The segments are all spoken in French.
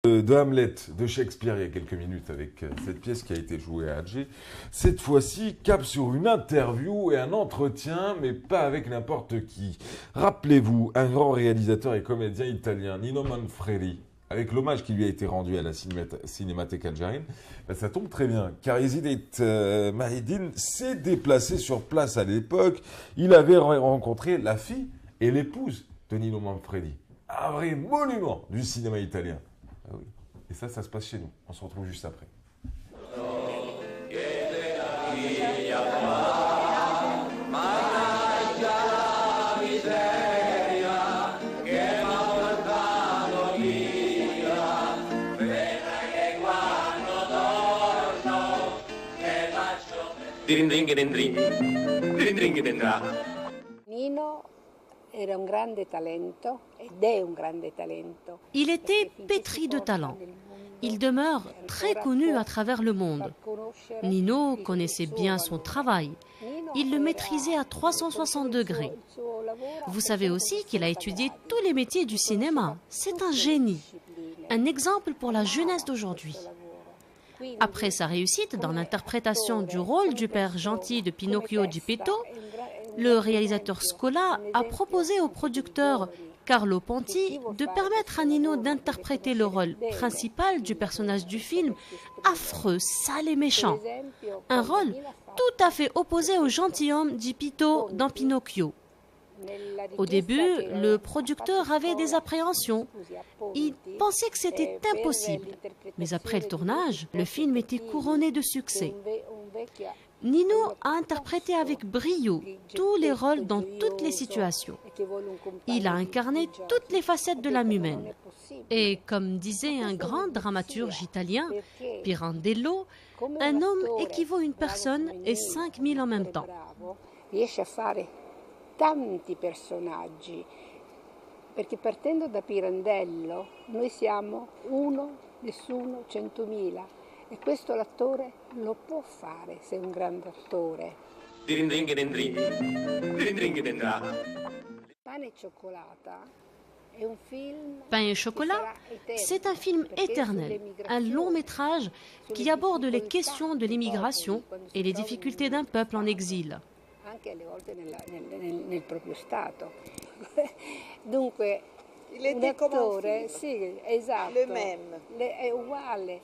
De Hamlet de Shakespeare il y a quelques minutes avec cette pièce qui a été jouée à Alger. Cette fois-ci, cap sur une interview et un entretien, mais pas avec n'importe qui. Rappelez-vous, un grand réalisateur et comédien italien, Nino Manfredi, avec l'hommage qui lui a été rendu à la Cinémathèque algérienne, ben ça tombe très bien, car Izzet Mahiedine s'est déplacé sur place à l'époque. Il avait rencontré la fille et l'épouse de Nino Manfredi, un vrai monument du cinéma italien. Ah oui. Et ça se passe chez nous. On se retrouve juste après. Nino era un grande talento ed è un grande talento. Il était pétri de talent. Il demeure très connu à travers le monde. Nino connaissait bien son travail. Il le maîtrisait à 360 degrés. Vous savez aussi qu'il a étudié tous les métiers du cinéma. C'est un génie. Un exemple pour la jeunesse d'aujourd'hui. Après sa réussite dans l'interprétation du rôle du père gentil de Pinocchio Geppetto, le réalisateur Scola a proposé au producteur Carlo Ponti de permettre à Nino d'interpréter le rôle principal du personnage du film, affreux, sale et méchant. Un rôle tout à fait opposé au gentilhomme Geppetto dans Pinocchio. Au début, le producteur avait des appréhensions. Il pensait que c'était impossible. Mais après le tournage, le film était couronné de succès. Nino a interprété avec brio tous les rôles dans toutes les situations. Il a incarné toutes les facettes de l'âme humaine. Et comme disait un grand dramaturge italien, Pirandello, un homme équivaut à une personne et 5000 en même temps. Tanti personaggi, perché partendo da Pirandello noi siamo uno, nessuno, 100.000 e questo l'attore lo può fare se è un grande attore. Pane e cioccolata è un film. Pain et chocolat, c'est un film éternel, un long métrage qui aborde les questions de l'immigration et les difficultés d'un peuple en exil. Anche alle volte nel proprio stato. Dunque, un attore, sì, esatto, è uguale.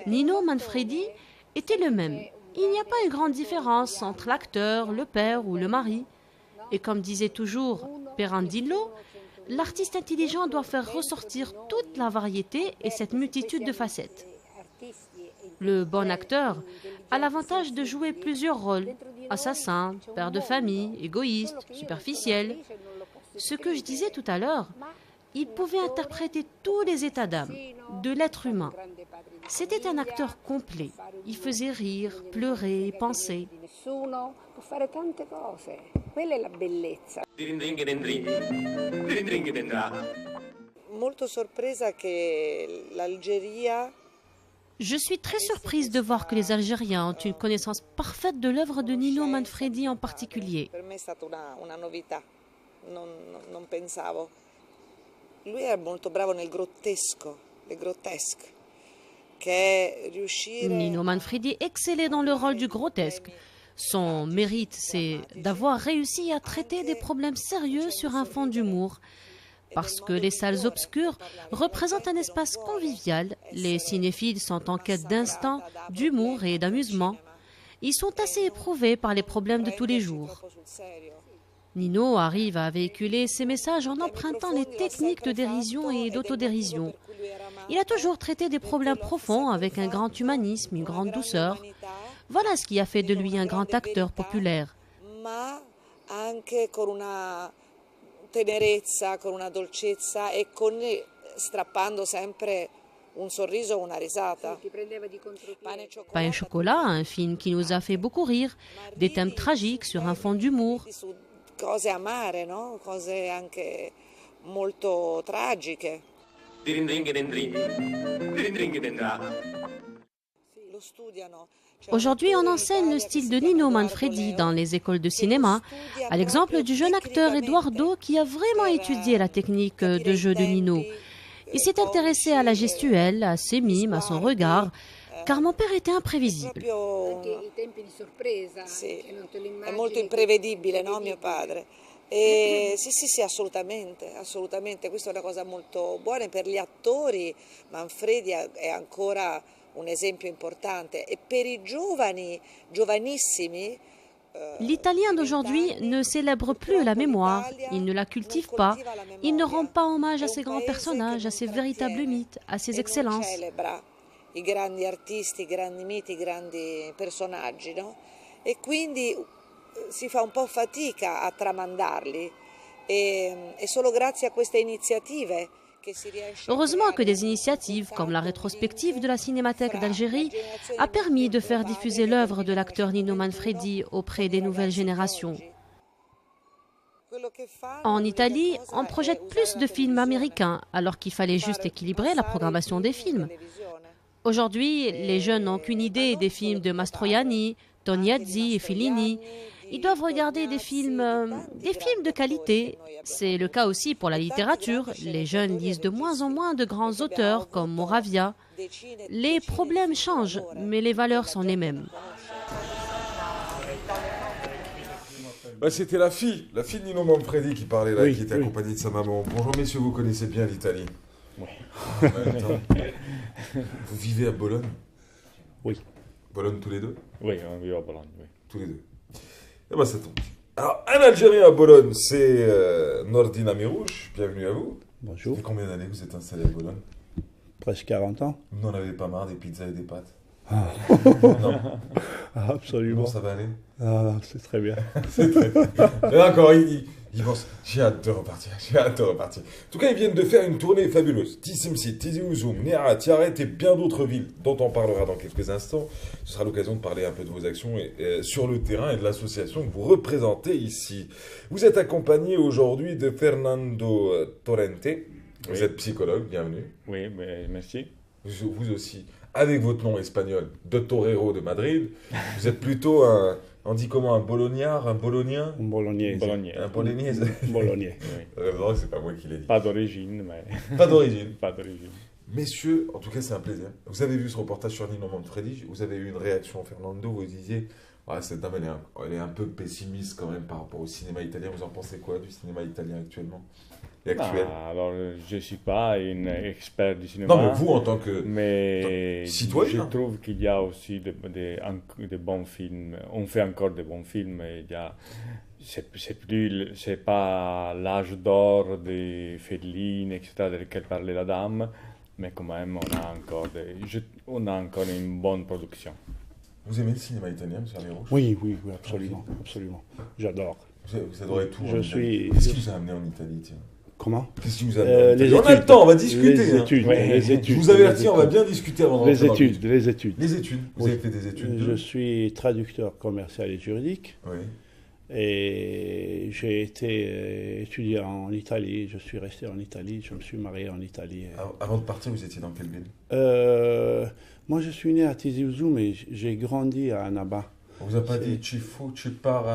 Nino Manfredi était le même. Il n'y a pas une grande différence entre l'acteur, le père ou le mari. Et comme disait toujours Pirandello, l'artiste intelligent doit faire ressortir toute la variété et cette multitude de facettes. Le bon acteur a l'avantage de jouer plusieurs rôles, assassin, père de famille, égoïste, superficiel. Ce que je disais tout à l'heure, il pouvait interpréter tous les états d'âme, de l'être humain. C'était un acteur complet. Il faisait rire, pleurer, penser. Molto sorpresa che l'Algeria. Je suis très surprise de voir que les Algériens ont une connaissance parfaite de l'œuvre de Nino Manfredi en particulier. Per me è stata una novità, non pensavo. Lui era molto bravo nel grottesco, le grottesque, che riuscire. Nino Manfredi excellait dans le rôle du grotesque. Son mérite, c'est d'avoir réussi à traiter des problèmes sérieux sur un fond d'humour. Parce que les salles obscures représentent un espace convivial, les cinéphiles sont en quête d'instant, d'humour et d'amusement. Ils sont assez éprouvés par les problèmes de tous les jours. Nino arrive à véhiculer ses messages en empruntant les techniques de dérision et d'autodérision. Il a toujours traité des problèmes profonds avec un grand humanisme, une grande douceur. Voilà ce qui a fait de lui un grand acteur populaire. Tenerezza, con una dolcezza e strappando sempre un sorriso o una risata. Pain et chocolat, un film qui nous a fait beaucoup rire, des thèmes tragiques sur un fond d'humour. Cose amare, no? Cose anche molto tragiche. Lo studiano. Aujourd'hui, on enseigne le style de Nino Manfredi dans les écoles de cinéma, à l'exemple du jeune acteur Eduardo qui a vraiment étudié la technique de jeu de Nino. Il s'est intéressé à la gestuelle, à ses mimes, à son regard, car mon père était imprévisible. Sì, è molto imprevedibile, no, mio padre? E, sì, assolutamente, assolutamente. Questa è una cosa molto buona per gli attori. Manfredi è ancora un esempio importante e per i giovani, giovanissimi. L'italien d'aujourd'hui ne célèbre plus la mémoire, il ne la cultive pas, il ne rend pas hommage à ses grands personnages, à ses véritables mythes, à ses excellences. I grandi artisti, i grandi miti, i grandi personaggi, no? E quindi si fa un po' fatica a tramandarli e solo grazie a queste iniziative che si riesce. Heureusement que des initiatives comme la rétrospective de la Cinémathèque d'Algérie a permis de faire diffuser l'œuvre de l'acteur Nino Manfredi auprès des nouvelles générations. En Italie, on projette plus de films américains alors qu'il fallait juste équilibrer la programmation des films. Aujourd'hui, les jeunes n'ont qu'une idée des films de Mastroianni, Tognazzi et Fellini. Ils doivent regarder des films de qualité. C'est le cas aussi pour la littérature. Les jeunes lisent de moins en moins de grands auteurs comme Moravia. Les problèmes changent, mais les valeurs sont les mêmes. C'était la fille de Nino Manfredi qui parlait là, qui était accompagnée de sa maman. Bonjour messieurs, vous connaissez bien l'Italie? Oui. Vous vivez à Bologne? Oui. Bologne tous les deux? Oui, on vit à Bologne, oui. Tous les deux. Eh bien, ça tombe. Alors, un Algérien à Bologne, c'est Nordine Amirouche. Bienvenue à vous. Bonjour. Ça fait combien d'années que vous êtes installé à Bologne? Presque 40 ans. Vous n'en avez pas marre des pizzas et des pâtes? Ah. Non. Ah, absolument. Bon, ça va aller? Ah, c'est très bien. C'est très bien. Et encore, il pense, j'ai hâte de repartir, j'ai hâte de repartir. En tout cas, ils viennent de faire une tournée fabuleuse. Tissimsi, Tizi Ouzou, Mnera, Tiaret et bien d'autres villes dont on parlera dans quelques instants. Ce sera l'occasion de parler un peu de vos actions sur le terrain et de l'association que vous représentez ici. Vous êtes accompagné aujourd'hui de Fernando Torrente. Vous êtes psychologue, bienvenue. Oui, merci. Vous aussi, avec votre nom espagnol, de Torero de Madrid, vous êtes plutôt on dit comment, un bolognard, un bolognien? Un bolognaise. Un bolognaise. Un bolognais. Oui. Non, c'est pas moi qui l'ai dit. Pas d'origine, mais... Pas d'origine. Pas d'origine. Messieurs, en tout cas, c'est un plaisir. Vous avez vu ce reportage sur Nino Manfredi, vous avez eu une réaction, Fernando, vous disiez, cette dame, elle est un peu pessimiste quand même par rapport au cinéma italien. Vous en pensez quoi du cinéma italien actuellement? Alors, je ne suis pas un expert du cinéma. Non, mais vous, en tant que Je citoyen. trouve qu'il y a aussi de bons films. On fait encore de bons films. C'est pas l'âge d'or de Fellini, etc., de lequel parlait la dame, mais quand même, on a encore une bonne production. Vous aimez le cinéma italien, M. Amirouche? Oui, absolument, absolument. J'adore. Vous adorez tout. Qu'est-ce qui vous a amené en Italie, tiens? Comment? Qu'est-ce qui vous a amené en Italie? Les On a le temps, on va discuter. Les études. Les études. Je vous avertis, on va bien discuter avant Les études. Les études. Vous avez fait des études Je suis traducteur commercial et juridique. Oui. Et j'ai été étudiant en Italie. Je suis resté en Italie. Je me suis marié en Italie. Avant de partir, vous étiez dans quelle ville? Moi, je suis né à Tizi Ouzou, mais j'ai grandi à Annaba. On vous a pas dit tu pars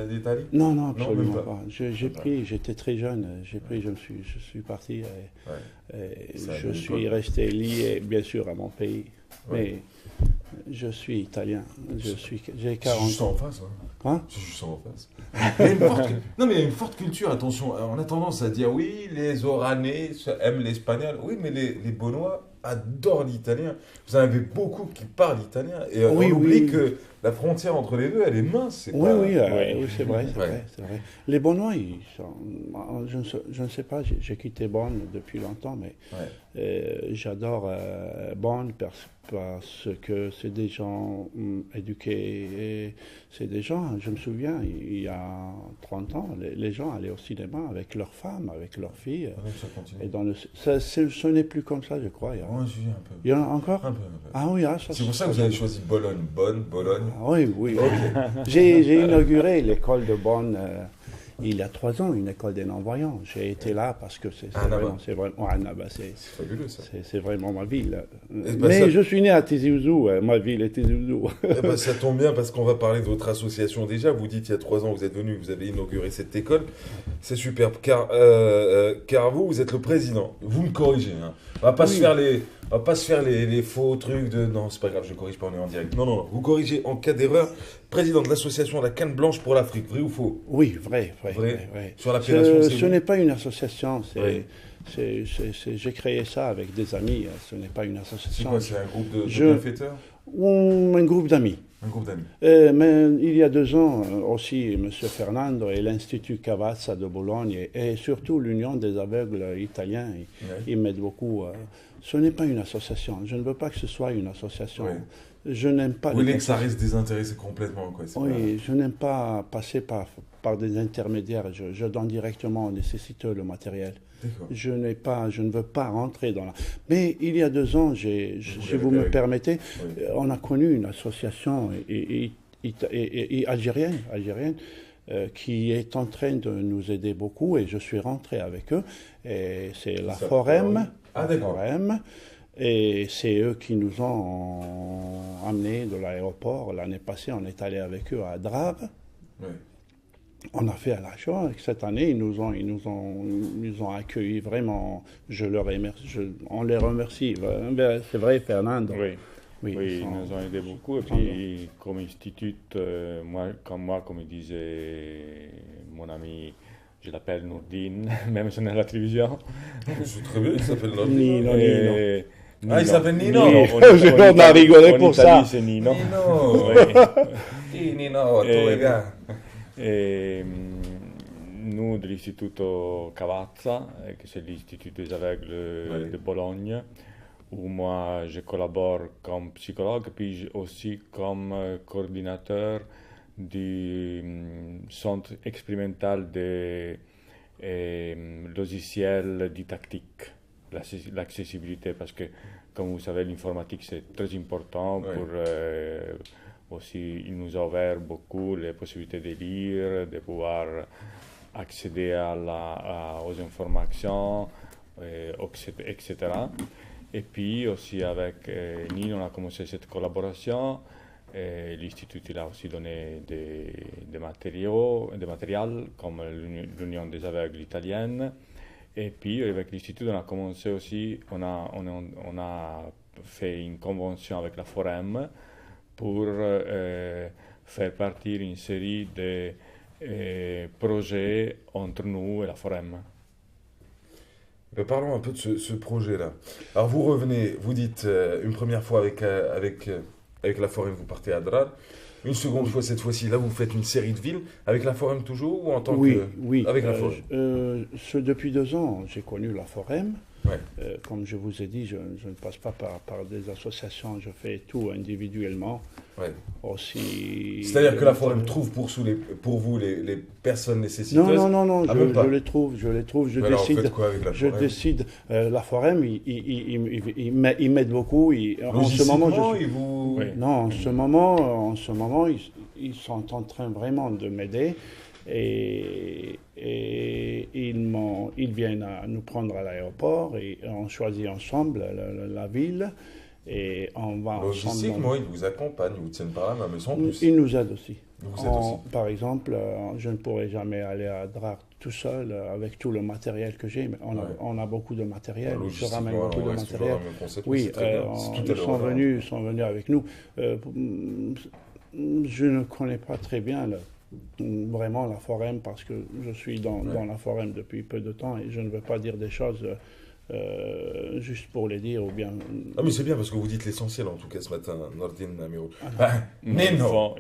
d'Italie? Non, absolument pas. J'étais très jeune, je suis parti et je suis resté lié bien sûr à mon pays, mais je suis italien, j'ai 40 ans. C'est juste en face, Hein? C'est juste en face. Non mais il y a une forte culture, attention, on a tendance à dire oui, les Oranais aiment l'espagnol, oui mais les Beaunois adorent l'italien. Vous en avez beaucoup qui parlent italien et on oublie que la frontière entre les deux, elle est mince. Oui, c'est vrai. Les Beaunois, je ne sais pas, j'ai quitté Bonn depuis longtemps, mais j'adore Bonn parce que c'est des gens éduqués, et c'est des gens, je me souviens, il y a 30 ans, les gens allaient au cinéma avec leurs femmes, avec leurs filles. Ça continue. Et ce n'est plus comme ça, je crois. Un peu. Il y en a encore? Un peu. Ah oui, c'est pour ça que vous avez choisi Bologne. Ah, oui. Okay. J'ai inauguré l'école de Bonn il y a 3 ans, une école des non-voyants. J'ai été là parce que c'est fabuleux, ça. C'est vraiment ma ville. Mais je suis né à Tizi Ouzou, ma ville est Tizi Ouzou. Ça tombe bien parce qu'on va parler de votre association déjà. Vous dites il y a 3 ans, vous êtes venu, vous avez inauguré cette école. C'est superbe, car vous êtes le président. Vous me corrigez, hein. On va pas se faire les faux trucs de... Non, c'est pas grave, je corrige pas, on est en direct. Non, vous corrigez en cas d'erreur. Président de l'association La Canne Blanche pour l'Afrique, vrai ou faux? Oui, vrai. Sur l'appellation, ce n'est pas une association, j'ai créé ça avec des amis, ce n'est pas une association. C'est quoi, c'est un groupe de bienfaiteurs? Un groupe d'amis. Un groupe d'amis. Mais il y a 2 ans aussi, M. Fernando et l'Institut Cavazza de Bologne et surtout l'Union des aveugles italiens, ils m'aident beaucoup. Ce n'est pas une association. Je ne veux pas que ce soit une association. Ouais. Je n'aime pas... Vous voulez que ça reste désintéressé complètement, quoi. Je n'aime pas passer par des intermédiaires. Je donne directement aux nécessiteux le matériel. Je ne veux pas rentrer dans la... Mais il y a 2 ans, si vous me permettez, on a connu une association algérienne qui est en train de nous aider beaucoup et je suis rentré avec eux. Et c'est la Forem. Forem. Et c'est eux qui nous ont amenés de l'aéroport. L'année passée, on est allé avec eux à Drave. Oui. On a fait à la Shoah. Cette année, ils nous ont accueillis vraiment. On les remercie. C'est vrai, Fernando. Oui, ils nous ont aidés beaucoup. Et puis, comme institut, comme disait mon ami, je l'appelle Nourdine, même si on est à la télévision. C'est très bien, il s'appelle Nourdine. Nino. Ah, il s'appelle Nino. On a rigolé pour ça. C'est Nino. Nino, tous les gars. Et nous, de l'Istituto Cavazza, que c'est l'Institut des aveugles de Bologne, où moi je collabore comme psychologue, puis aussi comme coordinateur du centre expérimental des logiciels didactiques, l'accessibilité, parce que, comme vous savez, l'informatique c'est très important pour... aussi, il nous a ouvert beaucoup les possibilités de lire, de pouvoir accéder aux informations, etc. Et puis aussi avec Nino, on a commencé cette collaboration. L'Institut il a aussi donné des matériels comme l'Union des aveugles italienne. Et puis avec l'Institut, on a commencé aussi, on a fait une convention avec la Forem pour faire partir une série de projets entre nous et la Forem. Parlons un peu de ce projet-là. Alors vous revenez, vous dites une première fois avec la Forem, vous partez à Drave. Une seconde fois, cette fois-ci, là vous faites une série de villes avec la Forem toujours ou en tant que... Oui, avec la Forem. Depuis 2 ans, j'ai connu la Forem. Ouais. Comme je vous ai dit, je ne passe pas par des associations, je fais tout individuellement. Ouais. Aussi, c'est-à-dire que la Forem trouve pour vous les personnes nécessiteuses? Non, je les trouve, je alors, décide. Faites quoi avec la Forem? La Forem, il m'aide beaucoup. En ce moment, en ce moment, ils sont en train vraiment de m'aider. Et ils viennent nous prendre à l'aéroport et on choisit ensemble la ville et on va logistique, ensemble. Moi, ils vous accompagnent, ils vous tiennent par la main, mais sans plus. Ils nous aident aussi. Aussi. Par exemple, je ne pourrais jamais aller à Drave tout seul avec tout le matériel que j'ai, mais on a beaucoup de matériel, je ramène beaucoup de matériel. Oui, ils sont venus avec nous. Je ne connais pas très bien vraiment la Forem parce que je suis dans la Forem depuis peu de temps et je ne veux pas dire des choses juste pour les dire ou bien... Ah mais c'est bien parce que vous dites l'essentiel en tout cas ce matin, Nourdine Amirou. Nino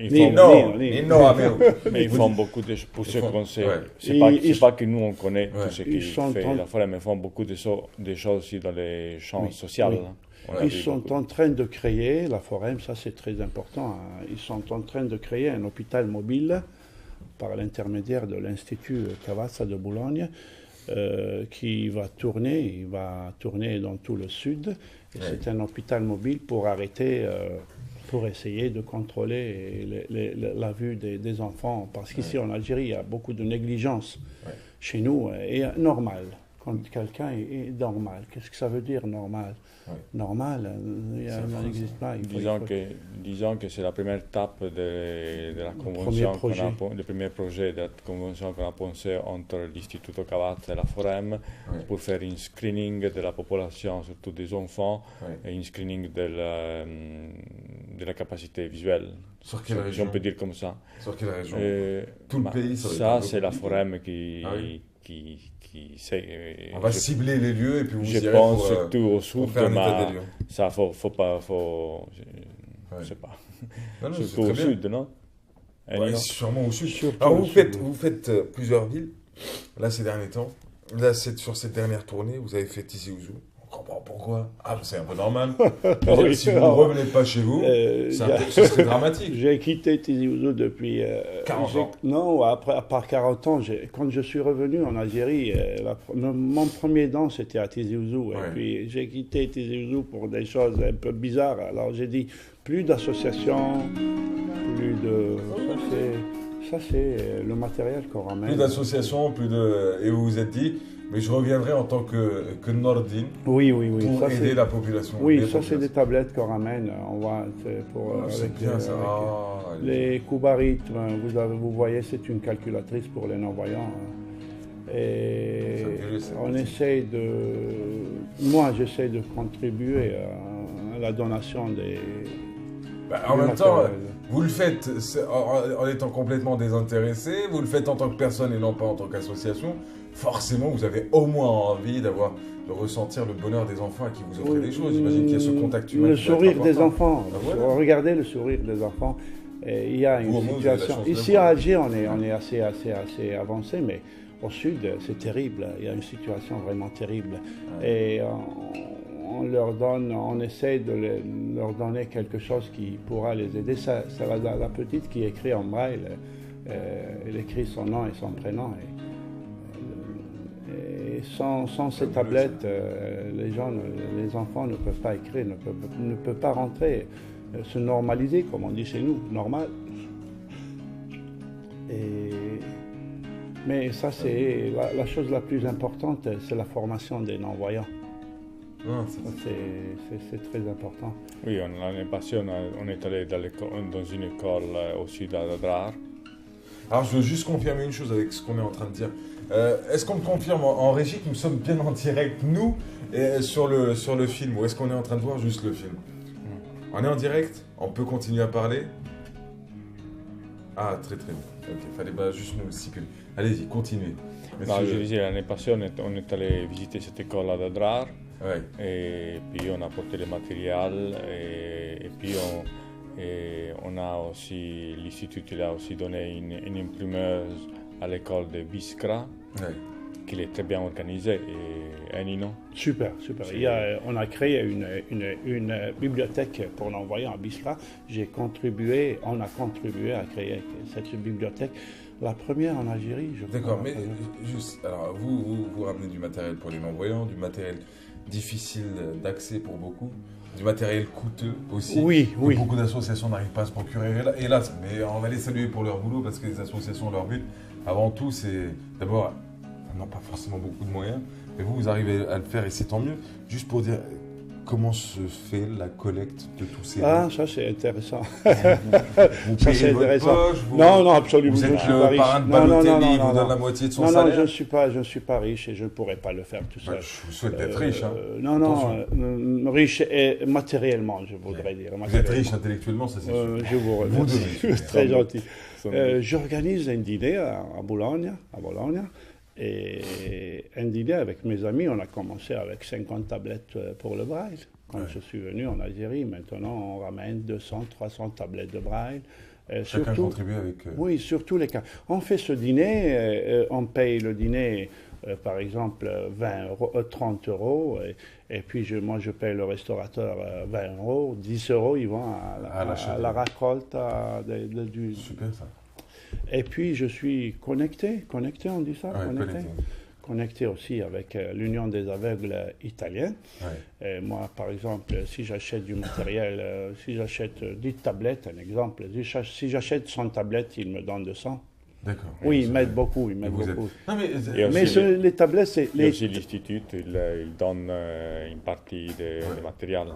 Amirou. Mais ils font beaucoup de choses pour ce qu'on sait. C'est pas que nous on connaît tout ce qu'ils font la Forem, mais ils font beaucoup de choses aussi dans les champs sociaux. Ils sont en train de créer, la Forem, ça c'est très important, ils sont en train de créer un hôpital mobile par l'intermédiaire de l'Institut Cavazza de Bologne qui va tourner dans tout le sud. Et c'est un hôpital mobile pour arrêter pour essayer de contrôler la vue des enfants. Parce qu'ici en Algérie, il y a beaucoup de négligence chez nous, et normal. Quand quelqu'un est normal, qu'est-ce que ça veut dire normal? Normal, ça n'existe pas. Disons que c'est la première étape de la convention, le premier projet de la convention qu'on a pensé entre l'Istituto Cavazza et la Forem pour faire un screening de la population, surtout des enfants, et un screening de la capacité visuelle. Sur quelle région? Si on peut dire comme ça. Sur quelle région? Tout le pays? Ça, c'est la Forem qui on va cibler les lieux et puis vous je irez pense pour, surtout au sud, faire un état des lieux. Ça faut je sais pas. Non, surtout au sud, non? Sûrement au sud. Alors vous faites plusieurs villes, là ces derniers temps. Là, sur cette dernière tournée, vous avez fait Tizi Ouzou. On comprend pourquoi. Ah, c'est un peu normal. Si vous ne revenez pas chez vous, ce serait dramatique. J'ai quitté Tizi Ouzou depuis 40 ans. Non, à part 40 ans. Quand je suis revenu en Algérie, mon premier dent, c'était à Tizi Ouzou. Et puis, j'ai quitté Tizi Ouzou pour des choses un peu bizarres. Alors, j'ai dit, plus d'associations, plus de... Ça, c'est le matériel qu'on ramène. Plus d'associations, et vous vous êtes dit... Mais je reviendrai en tant que Nordine pour aider la population. Oui, ça c'est des tablettes qu'on ramène. On va les Kubarit, vous voyez, c'est une calculatrice pour les non-voyants. Et on essaie moi j'essaie de contribuer à la donation des... en même temps, vous le faites en étant complètement désintéressé, vous le faites en tant que personne et non pas en tant qu'association. Forcément, vous avez au moins envie de ressentir le bonheur des enfants à qui vous offrez des choses. J'imagine qu'il y a ce contact humain. Le sourire des enfants. Regardez le sourire des enfants. Et il y a une situation. Ici à Alger, on est assez avancé, mais au sud, c'est terrible. Il y a une situation vraiment terrible. Et on essaie de leur donner quelque chose qui pourra les aider. Ça la petite qui écrit en braille, elle écrit son nom et son prénom. Et sans ces tablettes, les enfants ne peuvent pas écrire, ne peuvent pas rentrer, se normaliser, comme on dit chez nous, normal. Mais ça, c'est la chose la plus importante, c'est la formation des non-voyants. C'est très important. Oui, l'année passée, on est allé dans une école aussi d'Adrar. Alors, je veux juste confirmer une chose avec ce qu'on est en train de dire. Est-ce qu'on me confirme en régie que nous sommes bien en direct, nous, sur le film, ou est-ce qu'on est en train de voir juste le film? On est en direct? On peut continuer à parler? Ah, très très bien. Ok, fallait juste nous stipuler. Allez-y, continuez. Non, je disais, l'année passée, on est allé visiter cette école à Adrar. Et puis on a porté le matériel et puis on a aussi, l'Institut il a aussi donné une imprimeuse à l'école de Biskra, qui est très bien organisée. Et Nino? Super. On a créé une bibliothèque pour non-voyants à Biskra. On a contribué à créer cette bibliothèque. La première en Algérie, je crois. D'accord, mais juste, alors vous ramenez du matériel pour les non-voyants, du matériel difficile d'accès pour beaucoup, du matériel coûteux aussi. Oui. Beaucoup d'associations n'arrivent pas à se procurer, hélas. Mais on va les saluer pour leur boulot parce que les associations, leur but, avant tout, c'est d'abord, elles n'ont pas forcément beaucoup de moyens, mais vous arrivez à le faire et c'est tant mieux. Juste pour dire, comment se fait la collecte de tous ces dons? Ça c'est intéressant. Vous payez votre poche, non, absolument. Vous êtes le parrain de Balotelli, il vous donne la moitié de son salaire? Non, je ne suis pas riche et je ne pourrais pas le faire tout seul. Je vous souhaite d'être riche. Riche et matériellement, je voudrais dire. Vous êtes riche intellectuellement, ça c'est sûr. Je vous remercie. Très gentil. J'organise un dîner à Bologne. Et un dîner avec mes amis, on a commencé avec 50 tablettes pour le braille. Quand je suis venu en Algérie, maintenant on ramène 200, 300 tablettes de braille. Chacun contribue avec... Oui, surtout les cas. On fait ce dîner, on paye le dîner, par exemple, 30 euros, et puis moi je paye le restaurateur 20 euros, 10 euros, ils vont à la récolte du... Super ça. Et puis je suis connecté, on dit ça, connecté aussi avec l'Union des aveugles italienne. Ouais. Moi, par exemple, si j'achète du matériel, si j'achète 10 tablettes, un exemple, si j'achète 100 tablettes, ils me donnent 200. D'accord. Oui, ils m'aident beaucoup. Non, mais les tablettes, c'est... Et aussi l'Institut, il donne une partie de matériel.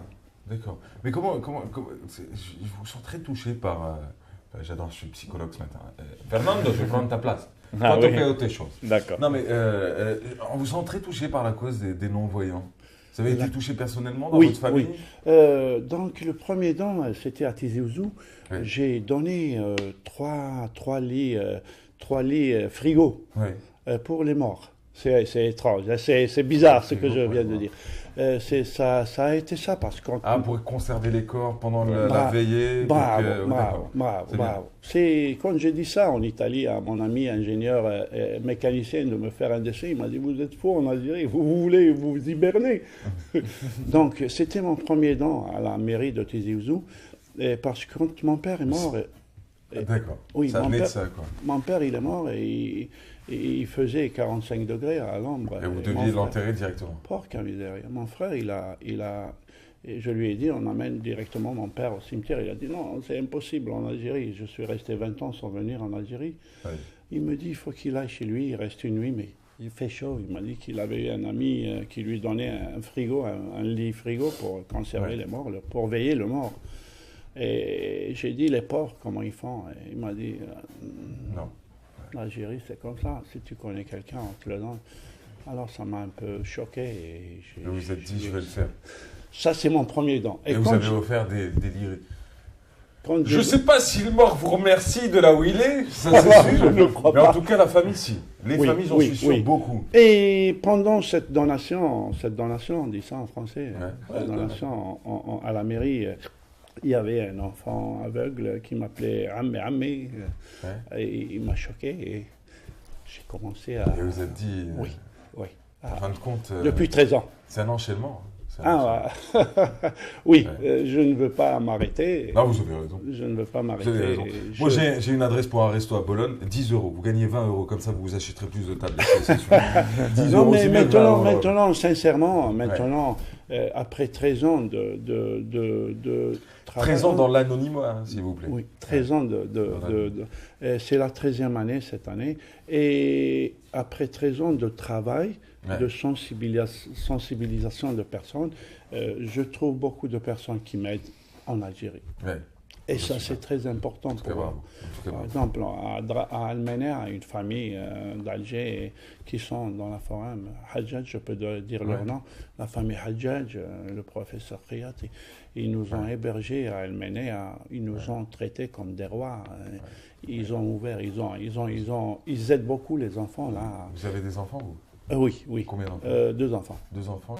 D'accord. Mais comment ils vous sont très touchés par... j'adore, je suis psychologue ce matin. Fernando, je vais prendre ta place. Toi, tu fais autre chose. D'accord. Non, mais on vous sent très touché par la cause des non-voyants. Vous avez été touché personnellement dans votre famille? Oui. Donc, le premier don, c'était à Tizi Ouzou. Oui. J'ai donné trois lits frigo pour les morts. C'est étrange, c'est bizarre ce que je viens de dire. Ça a été ça parce qu'on... pour conserver les corps pendant la veillée. Bravo. C'est quand j'ai dit ça en Italie à mon ami ingénieur mécanicien de me faire un dessin, il m'a dit vous êtes fou en Algérie, vous voulez vous hiberner. Donc c'était mon premier don à la mairie de Tizi Ouzou parce que quand mon père est mort... D'accord, oui, ça venait de ça quoi. Mon père il est mort et il faisait 45 degrés à l'ombre. Et vous deviez l'enterrer directement. Porca misère. Mon frère, et je lui ai dit, on amène directement mon père au cimetière. Il a dit, non, c'est impossible en Algérie. Je suis resté 20 ans sans venir en Algérie. Oui. Il me dit, il faut qu'il aille chez lui, il reste une nuit, mais il fait chaud. Il m'a dit qu'il avait un ami qui lui donnait un frigo, un lit frigo pour conserver les morts, pour veiller le mort. Et j'ai dit, les pauvres, comment ils font? Et il m'a dit, non. L'Algérie, c'est comme ça. Si tu connais quelqu'un, on te le donne. Alors, ça m'a un peu choqué. Et vous vous êtes dit, je vais le faire. Ça, c'est mon premier don. Et vous avez offert des lits. Je ne sais pas si le mort vous remercie de là où il est, ça c'est sûr. Je ne crois pas. Mais en tout cas, la famille, si. Les familles, j'en suis sûr, beaucoup. Et pendant cette donation, on dit ça en français, la donation à la mairie... Il y avait un enfant aveugle qui m'appelait Ammé, et il m'a choqué et j'ai commencé à... Et vous êtes dit... Oui. En fin de compte... Depuis 13 ans. C'est un enchaînement. Oui, je ne veux pas m'arrêter. Non, vous avez raison. Je ne veux pas m'arrêter. Moi, j'ai une adresse pour un resto à Bologne, 10 €. Vous gagnez 20 €, comme ça vous achèterez plus de tables. 10 non, mais maintenant, sincèrement, après 13 ans de travail... 13 ans dans l'anonymat, s'il vous plaît. Oui, 13 ans c'est la 13e année cette année. Et après 13 ans de travail, de sensibilisation de personnes, je trouve beaucoup de personnes qui m'aident en Algérie. Et ça, c'est très important pour moi. Par exemple, à Almener, une famille d'Alger qui sont dans la forêt, Hadjadj, je peux dire leur nom, la famille Hadjadj, le professeur Khiyati, ils nous ont hébergés à Almener, ils nous ont traités comme des rois. Ils ont ouvert, ils aident beaucoup les enfants là. Vous avez des enfants, vous? Oui. Combien d'enfants? 2 enfants. 2 enfants.